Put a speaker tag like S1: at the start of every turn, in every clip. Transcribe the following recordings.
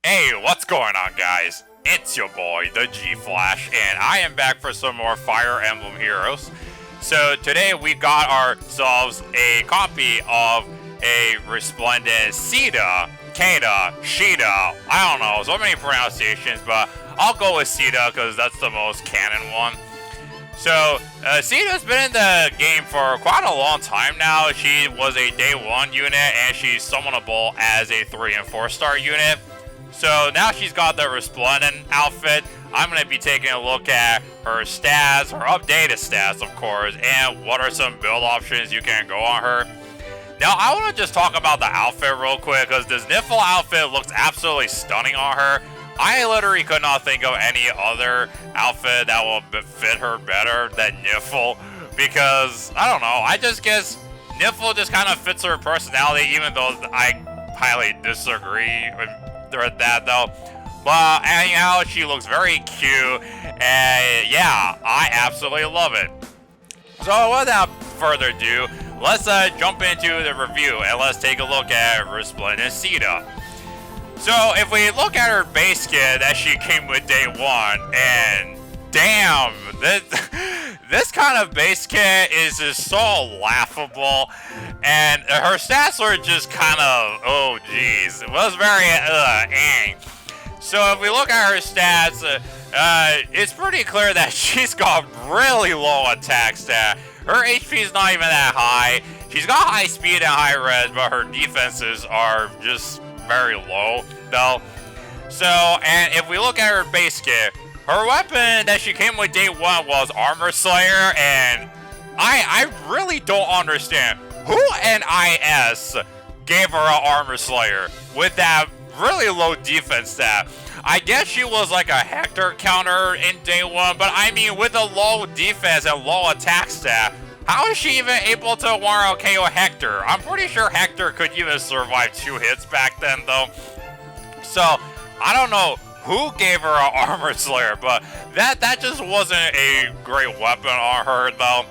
S1: Hey, what's going on, guys? It's your boy, the G-Flash, and I am back for some more Fire Emblem Heroes. So today we got ourselves a copy of a Resplendent Caeda, Sheeta, I don't know, so many pronunciations, but I'll go with Caeda because that's the most canon one. So, Caeda's been in the game for quite a long time now. She was a day 1 unit, and she's summonable as a 3 and 4 star unit. So now she's got the Resplendent outfit. I'm going to be taking a look at her stats, her updated stats, of course, and what are some build options you can go on her. Now, I want to just talk about the outfit real quick, because this Niffle outfit looks absolutely stunning on her. I literally could not think of any other outfit that will fit her better than Niffle, because, I don't know, I just guess Niffle just kind of fits her personality, even though I highly disagree with that though. But anyhow, she looks very cute, and yeah, I absolutely love it. So without further ado, let's jump into the review, and let's take a look at Resplendent Caeda. So if we look at her base kit that she came with day 1, and damn, this kind of base kit is just so laughable, and her stats were just kind of, oh geez, it was very ang. So if we look at her stats, it's pretty clear that she's got really low attack stat. Her HP is not even that high. She's got high speed and high res, but her defenses are just very low though. So, and if we look at her base kit, her weapon that she came with day 1 was Armor Slayer, and I really don't understand who NIS gave her an Armor Slayer with that really low defense stat. I guess she was like a Hector counter in day 1, but I mean, with a low defense and low attack stat, how is she even able to 1 KO Hector? I'm pretty sure Hector could even survive 2 hits back then though. So, I don't know who gave her an Armor Slayer, but that just wasn't a great weapon on her though.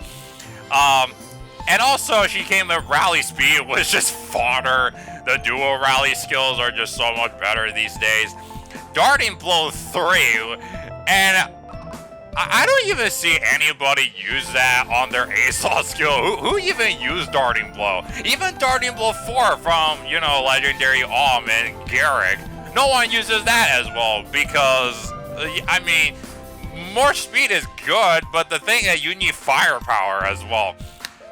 S1: And also she came with Rally Speed, which just fodder. The dual rally skills are just so much better these days. Darting Blow 3, and I don't even see anybody use that on their ASOS skill. Who even used Darting Blow? Even Darting Blow 4 from, you know, Legendary Alm and Garrick. No one uses that as well because, I mean, more speed is good, but the thing is you need firepower as well.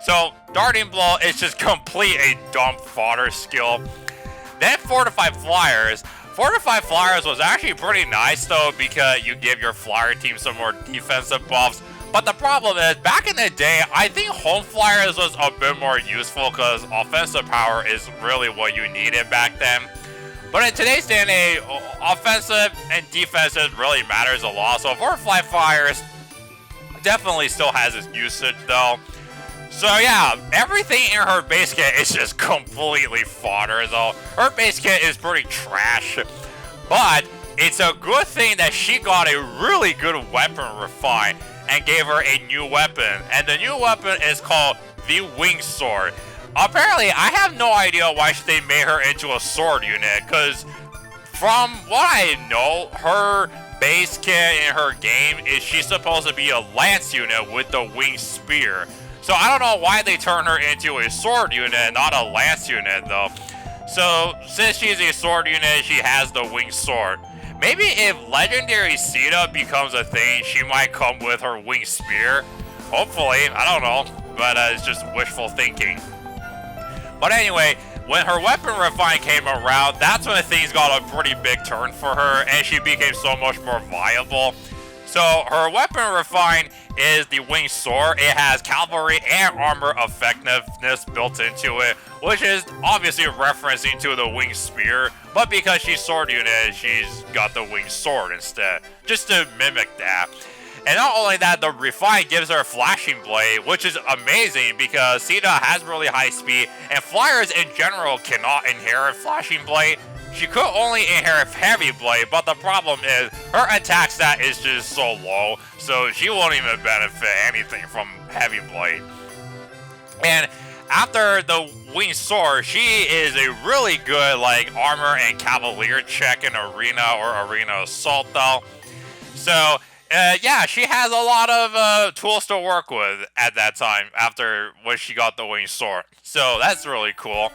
S1: So, Darting Blow is just complete a dumb fodder skill. Then Fortified Flyers. Fortified Flyers was actually pretty nice though, because you give your flyer team some more defensive buffs. But the problem is, back in the day, I think Home Flyers was a bit more useful because offensive power is really what you needed back then. But in today's day and age, offensive and defensive really matters a lot. So Fortified Flyers definitely still has its usage though. So yeah, everything in her base kit is just completely fodder though. Her base kit is pretty trash, but it's a good thing that she got a really good weapon refine and gave her a new weapon. And the new weapon is called the Wing Sword. Apparently, I have no idea why they made her into a sword unit, because from what I know, her base kit in her game is she's supposed to be a lance unit with the winged spear. So I don't know why they turned her into a sword unit, not a lance unit though. So since she's a sword unit, she has the winged sword. Maybe if Legendary Caeda becomes a thing, she might come with her winged spear. Hopefully, I don't know, but it's just wishful thinking. But anyway, when her weapon refine came around, that's when things got a pretty big turn for her, and she became so much more viable. So her weapon refine is the winged sword. It has cavalry and armor effectiveness built into it, which is obviously referencing to the winged spear, but because she's sword unit, she's got the winged sword instead, just to mimic that. And not only that, the refine gives her a flashing blade, which is amazing because Caeda has really high speed, and flyers in general cannot inherit flashing blade. She could only inherit heavy blade, but the problem is her attack stat is just so low, so she won't even benefit anything from heavy blade. And after the winged sword, she is a really good like armor and cavalier check in arena or arena assault though. So yeah, she has a lot of tools to work with at that time after when she got the winged sword. So that's really cool.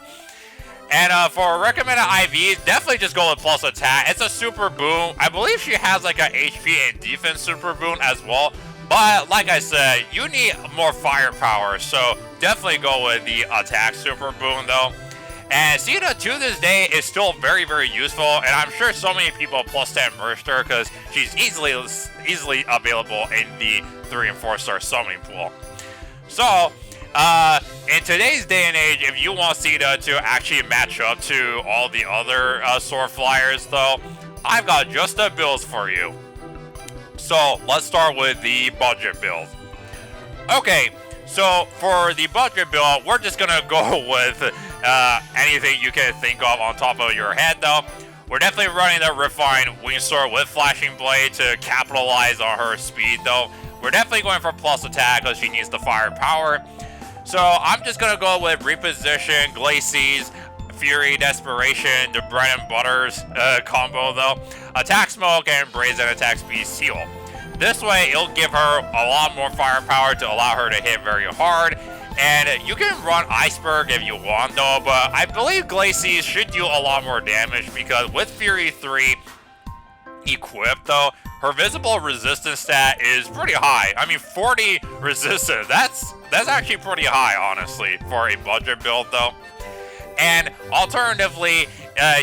S1: And for recommended IV, definitely just go with plus attack. It's a super boon. I believe she has like a HP and defense super boon as well. But like I said, you need more firepower, so definitely go with the attack super boon though. And Caeda to this day is still very, very useful, and I'm sure so many people plus 10 merged her because she's easily available in the 3 and 4 star summoning pool. So, in today's day and age, if you want Caeda to actually match up to all the other sword flyers though, I've got just the builds for you. So let's start with the budget build. Okay, so for the budget build, we're just gonna go with anything you can think of on top of your head though. We're definitely running the refined winged sword with flashing blade to capitalize on her speed though. We're definitely going for plus attack because she needs the firepower. So I'm just gonna go with reposition, glacis, fury, desperation, the bread and butters combo though. Attack smoke and brazen attack speed seal. This way it'll give her a lot more firepower to allow her to hit very hard. And you can run iceberg if you want though, but I believe glacis should do a lot more damage because with fury 3 equipped though, her visible resistance stat is pretty high. I mean 40 resistance, that's actually pretty high honestly for a budget build though. And alternatively,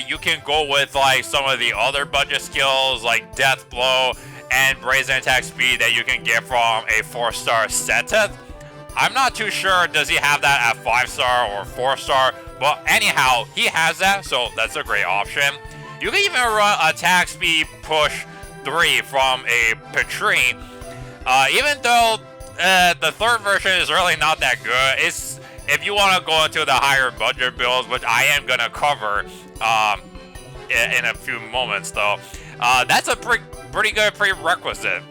S1: you can go with like some of the other budget skills like death blow and brazen attack speed that you can get from a 4-star Seteth. I'm not too sure does he have that at 5-star or 4-star, but anyhow, he has that, so that's a great option. You can even run attack speed push 3 from a Petrie. Even though the third version is really not that good, it's if you want to go into the higher budget builds, which I am going to cover in a few moments though, that's a pretty good prerequisite.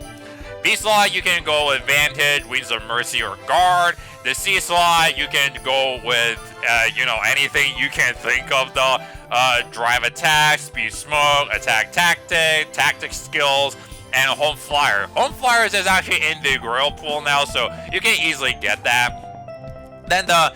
S1: B slot, you can go with Vantage, Wings of Mercy, or Guard. The C slot, you can go with, anything you can think of though. Drive attack, speed smoke, attack tactic skills, and home flyer. Home flyers is actually in the Grail pool now, so you can easily get that. Then the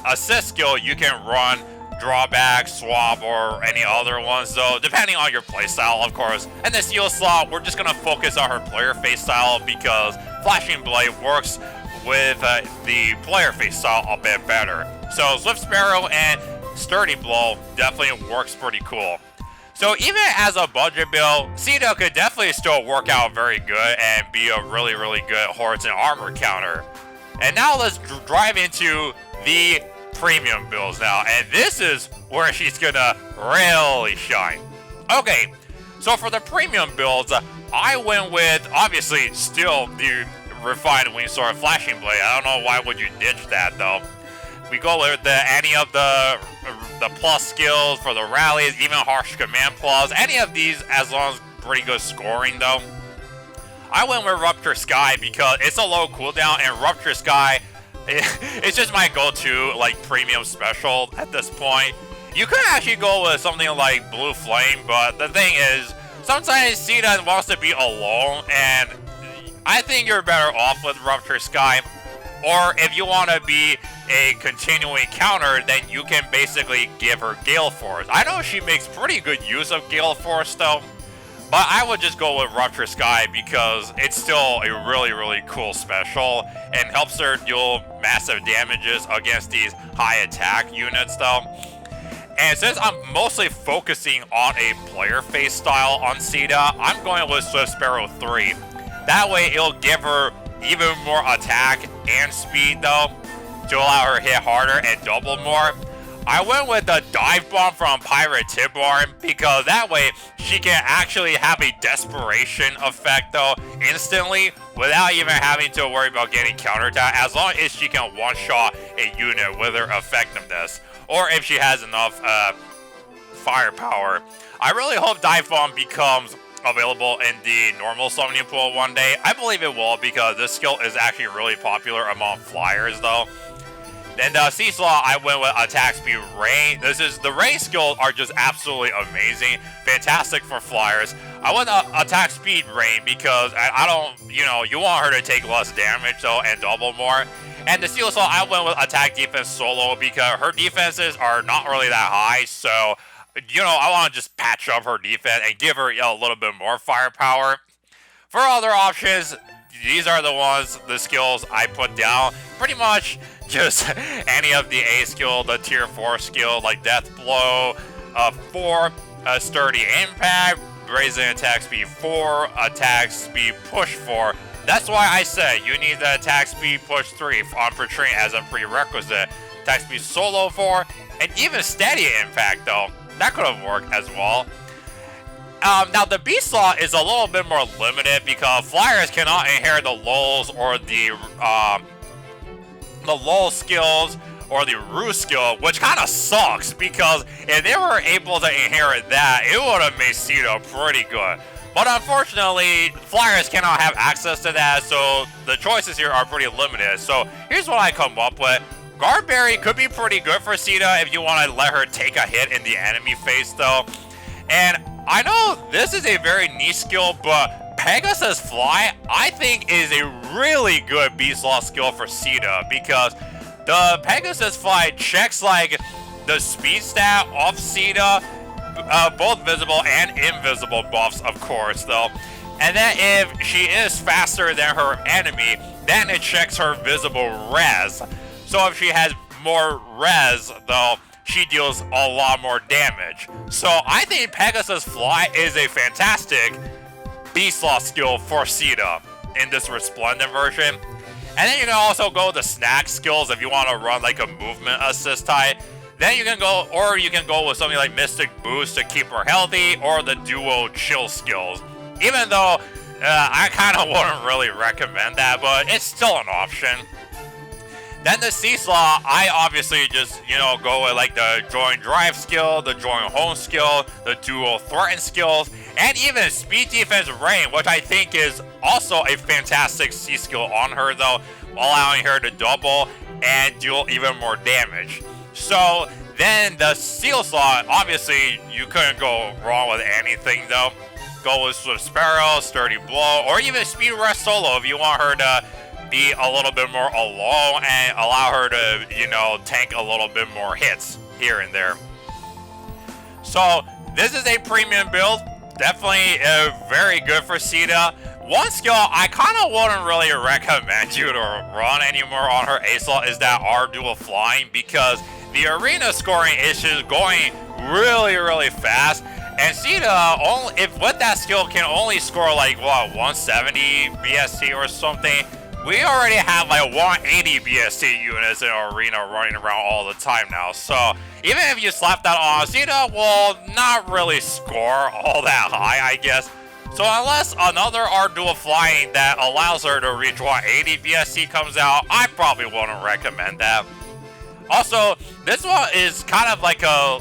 S1: assist skill, you can run drawback, swap, or any other ones, so depending on your playstyle, of course. And the seal slot, we're just gonna focus on her player face style because Flashing Blade works with the player face style a bit better. So Swift Sparrow and Sturdy Blow definitely works pretty cool. So even as a budget build, Caeda could definitely still work out very good and be a really, really good horse and armor counter. And now let's drive into the premium builds now, and this is where she's gonna really shine. Okay, so for the premium builds, I went with obviously still the refined winged sword flashing blade. I don't know why would you ditch that though. We go with any of the plus skills for the rallies, even harsh command plus, any of these as long as pretty good scoring though. I went with Rupture Sky because it's a low cooldown, and Rupture Sky, it's just my go-to like premium special at this point. You could actually go with something like Blue Flame, but the thing is, sometimes Caeda wants to be alone, and I think you're better off with Rupture Sky. Or if you want to be a continuing counter, then you can basically give her Gale Force. I know she makes pretty good use of Gale Force though, but I would just go with Rupture Sky because it's still a really, really cool special and helps her deal massive damages against these high attack units though. And since I'm mostly focusing on a player face style on Caeda, I'm going with Swift Sparrow 3. That way it'll give her even more attack and speed though, to allow her hit harder and double more. I went with the dive bomb from Pirate Tibarn because that way she can actually have a desperation effect though instantly without even having to worry about getting counterattack, as long as she can one-shot a unit with her effectiveness, or if she has enough firepower. I really hope dive bomb becomes available in the normal summoning pool one day. I believe it will because this skill is actually really popular among flyers though. Then the C-Slaw, I went with attack speed rain. The rain skills are just absolutely amazing, fantastic for flyers. I went attack speed rain because I don't, you want her to take less damage though and double more. And the Steel Slaw, I went with attack defense solo because her defenses are not really that high, so I want to just patch up her defense and give her a little bit more firepower. For other options, these are the skills I put down. Pretty much just any of the A skill, the tier 4 skill, like Death Blow 4, Sturdy Impact, Brazen Attack Speed 4, Attack Speed Push 4. That's why I said you need the Attack Speed Push 3 on portraying as a prerequisite. Attack Speed Solo 4, and even Steady Impact though. That could have worked as well. Now the B-Slaw is a little bit more limited because flyers cannot inherit the lulls or the lull skills or the roost skill, which kind of sucks because if they were able to inherit that, it would have made Caeda pretty good. But unfortunately, flyers cannot have access to that, so the choices here are pretty limited. So here's what I come up with. Guardberry could be pretty good for Caeda if you want to let her take a hit in the enemy face though. And I know this is a very niche skill, but Pegasus Fly, I think, is a really good B-Slaw skill for Caeda because the Pegasus Fly checks like the speed stat of Caeda, both visible and invisible buffs, of course, though. And then if she is faster than her enemy, then it checks her visible res. So if she has more res, though, she deals a lot more damage. So I think Pegasus Fly is a fantastic B-Slaw skill for Caeda in this Resplendent version. And then you can also go with the snack skills if you want to run like a movement assist type. Then you can go with something like Mystic Boost to keep her healthy, or the Duo Chill skills. Even though I kind of wouldn't really recommend that, but it's still an option. Then the C-Slaw, I obviously just, go with like the Join Drive skill, the Join Home skill, the Duo Threaten skills, and even Speed Defense Rain, which I think is also a fantastic C skill on her though, allowing her to double and deal even more damage. So then the Steel Slaw, obviously you couldn't go wrong with anything though. Go with Swift Sparrow, Sturdy Blow, or even Speed Rest Solo if you want her to be a little bit more alone and allow her to, tank a little bit more hits here and there. So this is a premium build, definitely very good for Caeda. One skill I kind of wouldn't really recommend you to run anymore on her A-Slaw is that R-Dual Flying, because the arena scoring is just going really, really fast. And Caeda, with that skill, can only score like, 170 BST or something. We already have like 180 BST units in our arena running around all the time now. So even if you slap that on, Caeda will not really score all that high, I guess. So unless another R-Dual Flying that allows her to reach 180 BST comes out, I probably wouldn't recommend that. Also, this one is kind of like a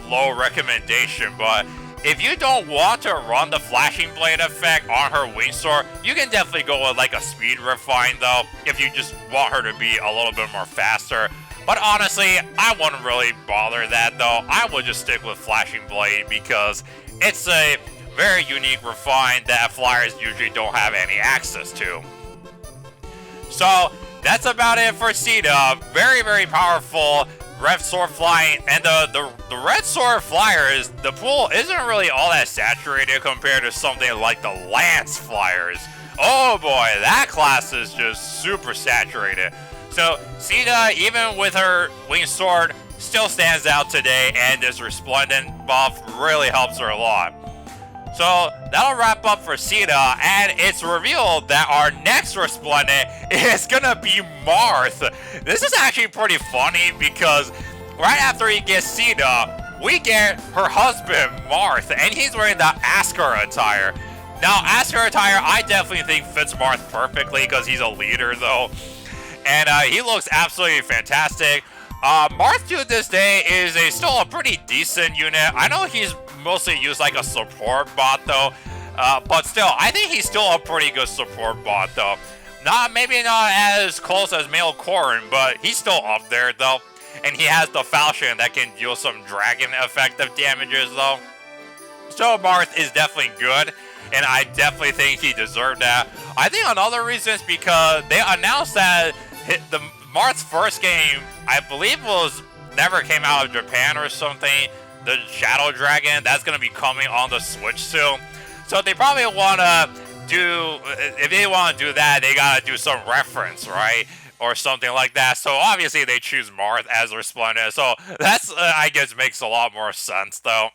S1: low recommendation, but if you don't want to run the Flashing Blade effect on her Wing Sword, you can definitely go with like a Speed Refine though, if you just want her to be a little bit more faster. But honestly, I wouldn't really bother that though. I would just stick with Flashing Blade because it's a very unique refine that flyers usually don't have any access to. So that's about it for Caeda. Very, very powerful Red Sword Flying, and the Red Sword Flyers, the pool isn't really all that saturated compared to something like the Lance Flyers. Oh boy, that class is just super saturated. So Caeda, even with her Winged Sword, still stands out today, and this Resplendent buff really helps her a lot. So that'll wrap up for Caeda, and it's revealed that our next Resplendent is gonna be Marth. This is actually pretty funny because right after he gets Caeda, we get her husband Marth, and he's wearing the Asker attire. Now, Asker attire I definitely think fits Marth perfectly because he's a leader though, and he looks absolutely fantastic. Marth to this day is still a pretty decent unit. I know he's mostly used like a support bot though, but still, I think he's still a pretty good support bot though. Maybe not as close as male Corrin, but he's still up there though. And he has the falchion that can deal some dragon effective damages though. So Marth is definitely good, and I definitely think he deserved that. I think another reason is because they announced that the Marth's first game, I believe, never came out of Japan or something. The Shadow Dragon, that's gonna be coming on the Switch soon. So they probably wanna if they wanna do that, they gotta do some reference, right? Or something like that. So obviously they choose Marth as Resplendent. So that's, I guess, makes a lot more sense though.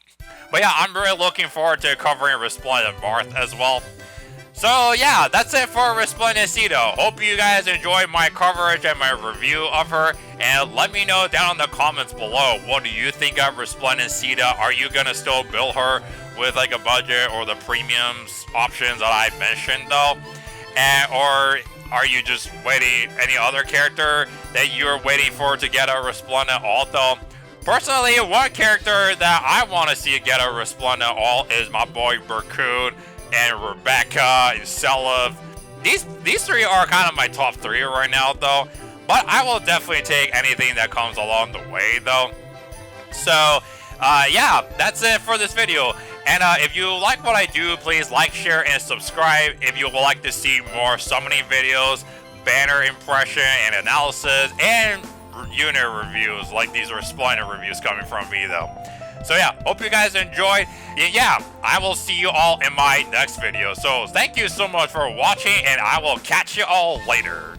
S1: But yeah, I'm really looking forward to covering Resplendent Marth as well. So yeah, that's it for Resplendent Caeda. Hope you guys enjoyed my coverage and my review of her. And let me know down in the comments below, what do you think of Resplendent Caeda? Are you gonna still build her with like a budget or the premiums options that I mentioned though? Or are you just waiting, any other character that you're waiting for to get a Resplendent alt though? Personally, one character that I want to see get a Resplendent alt is my boy Berkut and Rebecca and Seliph. These three are kind of my top three right now though, but I will definitely take anything that comes along the way though. So yeah, that's it for this video. And if you like what I do, please like, share, and subscribe if you would like to see more summoning videos, banner impression and analysis, and unit reviews like these Resplendent reviews coming from me though. So yeah, hope you guys enjoyed. Yeah, I will see you all in my next video. So thank you so much for watching, and I will catch you all later.